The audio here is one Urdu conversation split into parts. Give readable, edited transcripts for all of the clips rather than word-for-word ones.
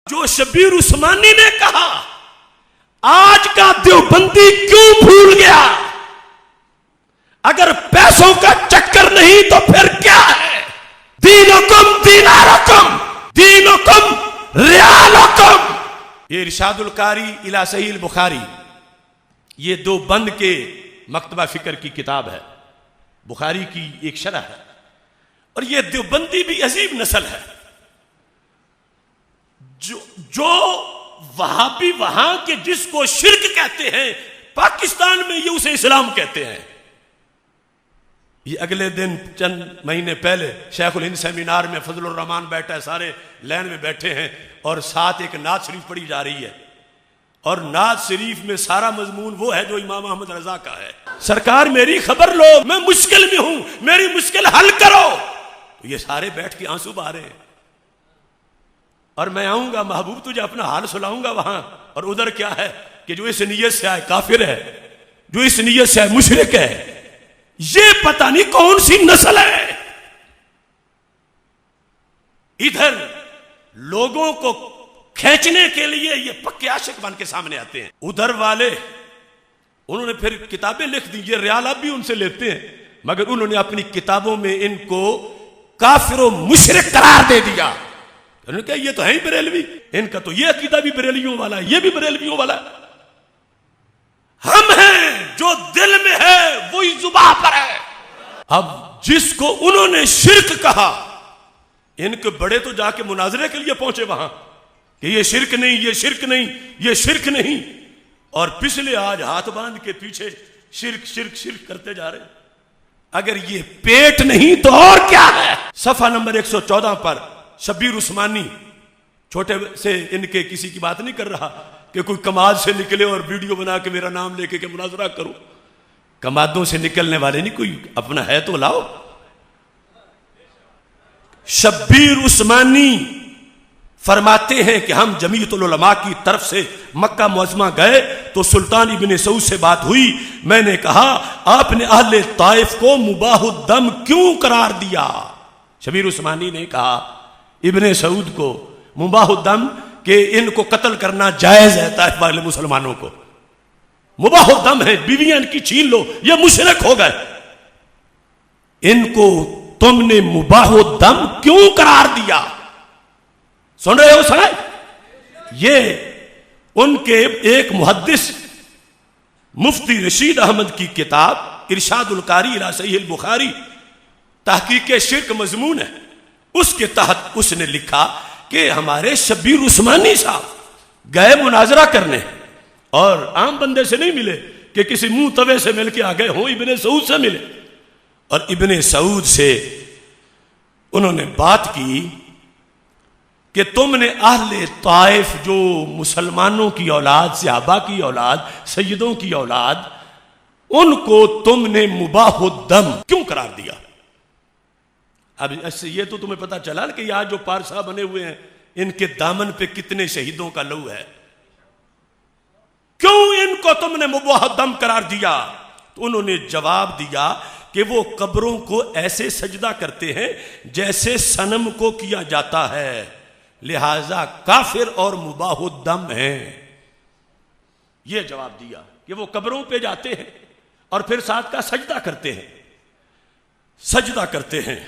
جو شبیر عثمانی نے کہا آج کا دیوبندی کیوں بھول گیا؟ اگر پیسوں کا چکر نہیں تو پھر کیا ہے؟ دینکم دینارکم دینکم ریالکم. یہ ارشاد القاری الی صحیح البخاری، یہ دیوبند کے مکتبہ فکر کی کتاب ہے، بخاری کی ایک شرح ہے. اور یہ دیوبندی بھی عجیب نسل ہے جو وہابی وہاں کے جس کو شرک کہتے ہیں پاکستان میں یہ اسے اسلام کہتے ہیں. یہ اگلے دن چند مہینے پہلے شیخ الہند سیمینار میں فضل الرحمان بیٹھا ہے، سارے لین میں بیٹھے ہیں اور ساتھ ایک نعت شریف پڑھی جا رہی ہے، اور نعت شریف میں سارا مضمون وہ ہے جو امام احمد رضا کا ہے. سرکار میری خبر لو، میں مشکل میں ہوں، میری مشکل حل کرو. تو یہ سارے بیٹھ کے آنسو بہا رہے ہیں. اور میں آؤں گا محبوب تجھے اپنا حال سناؤں گا وہاں، اور ادھر کیا ہے کہ جو اس نیت سے آئے کافر ہے، جو اس نیت سے آئے مشرک ہے. یہ پتہ نہیں کون سی نسل ہے. ادھر لوگوں کو کھینچنے کے لیے یہ پکے عاشق بن کے سامنے آتے ہیں، ادھر والے انہوں نے پھر کتابیں لکھ دی. یہ ریال اب بھی ان سے لیتے ہیں، مگر انہوں نے اپنی کتابوں میں ان کو کافر و مشرک قرار دے دیا. انہوں نے کہا یہ تو ہے ہی بریلوی، ان کا تو یہ عقیدہ بھی بریلویوں والا ہے، یہ بھی بریلویوں والا ہے. ہم ہیں جو دل میں ہے وہی زباں پر ہے. اب جس کو انہوں نے شرک کہا، ان کے بڑے تو جا کے مناظرے کے لیے پہنچے وہاں کہ یہ شرک نہیں، یہ شرک نہیں، یہ شرک نہیں، اور پچھلے آج ہاتھ باندھ کے پیچھے شرک شرک شرک کرتے جا رہے ہیں. اگر یہ پیٹ نہیں تو اور کیا ہے؟ صفحہ نمبر 114 پر شبیر عثمانی، چھوٹے سے ان کے کسی کی بات نہیں کر رہا کہ کوئی کماد سے نکلے اور ویڈیو بنا کے میرا نام لے کے کہ مناظرہ کرو. کمادوں سے نکلنے والے نہیں، کوئی اپنا ہے تو لاؤ. شبیر عثمانی فرماتے ہیں کہ ہم جمیعت العلماء کی طرف سے مکہ معظمہ گئے تو سلطان ابن سعود سے بات ہوئی. میں نے کہا آپ نے اہل طائف کو مباح الدم کیوں قرار دیا؟ شبیر عثمانی نے کہا ابن سعود کو مباح الدم کہ ان کو قتل کرنا جائز ہے، طائف والے مسلمانوں کو مباح الدم ہے، بیویاں ان کی چھین لو، یہ مشرک ہو گئے. ان کو تم نے مباح الدم کیوں قرار دیا؟ سن رہے ہو سنائے؟ یہ ان کے ایک محدث مفتی رشید احمد کی کتاب ارشاد القاری الی صحیح البخاری تحقیق شرک مضمون ہے، اس کے تحت اس نے لکھا کہ ہمارے شبیر عثمانی صاحب گئے مناظرہ کرنے اور عام بندے سے نہیں ملے کہ کسی منہ توے سے مل کے آ گئے ہوں، ابن سعود سے ملے. اور ابن سعود سے انہوں نے بات کی کہ تم نے اہل طائف جو مسلمانوں کی اولاد، صحابہ کی اولاد، سیدوں کی اولاد، ان کو تم نے مباح الدم کیوں قرار دیا؟ اب اس سے یہ تو تمہیں پتہ چلا کہ یہاں جو پارسا بنے ہوئے ہیں ان کے دامن پہ کتنے شہیدوں کا لہو ہے. کیوں ان کو تم نے مباح الدم قرار دیا؟ تو انہوں نے جواب دیا کہ وہ قبروں کو ایسے سجدہ کرتے ہیں جیسے صنم کو کیا جاتا ہے، لہذا کافر اور مباح الدم ہیں. یہ جواب دیا کہ وہ قبروں پہ جاتے ہیں اور پھر ساتھ کا سجدہ کرتے ہیں، سجدہ کرتے ہیں.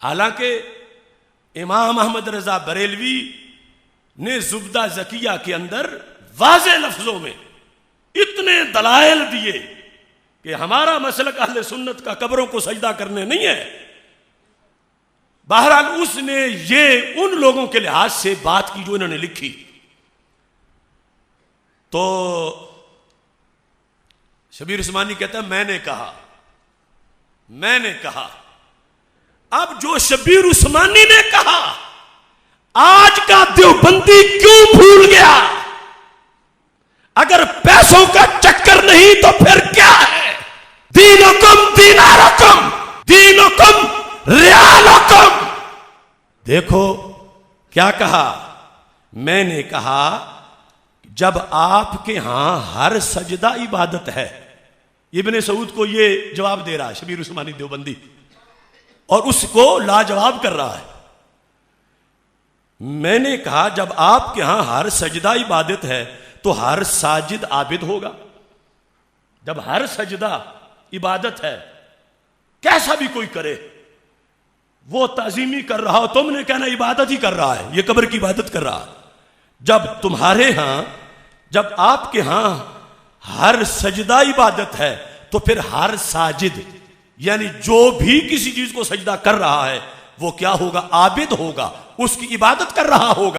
حالانکہ امام احمد رضا بریلوی نے زبدہ زکیہ کے اندر واضح لفظوں میں اتنے دلائل دیے کہ ہمارا مسلک اہل سنت کا قبروں کو سجدہ کرنے نہیں ہے. بہرحال اس نے یہ ان لوگوں کے لحاظ سے بات کی جو انہوں نے لکھی. تو شبیر عثمانی کہتا ہے میں نے کہا اب جو شبیر عثمانی نے کہا آج کا دیوبندی کیوں بھول گیا؟ اگر پیسوں کا چکر نہیں تو پھر کیا ہے؟ دینکم دینارکم دینکم ریالکم. دیکھو کیا کہا؟ میں نے کہا جب آپ کے ہاں ہر سجدہ عبادت ہے. ابن سعود کو یہ جواب دے رہا ہے شبیر عثمانی دیوبندی، اور اس کو لاجواب کر رہا ہے. میں نے کہا جب آپ کے ہاں ہر سجدہ عبادت ہے تو ہر ساجد عابد ہوگا. جب ہر سجدہ عبادت ہے، کیسا بھی کوئی کرے، وہ تعظیمی کر رہا ہو، تم نے کہنا عبادت ہی کر رہا ہے، یہ قبر کی عبادت کر رہا ہے. جب تمہارے ہاں، جب آپ کے ہاں ہر سجدہ عبادت ہے تو پھر ہر ساجد یعنی جو بھی کسی چیز کو سجدہ کر رہا ہے وہ کیا ہوگا؟ عابد ہوگا، اس کی عبادت کر رہا ہوگا.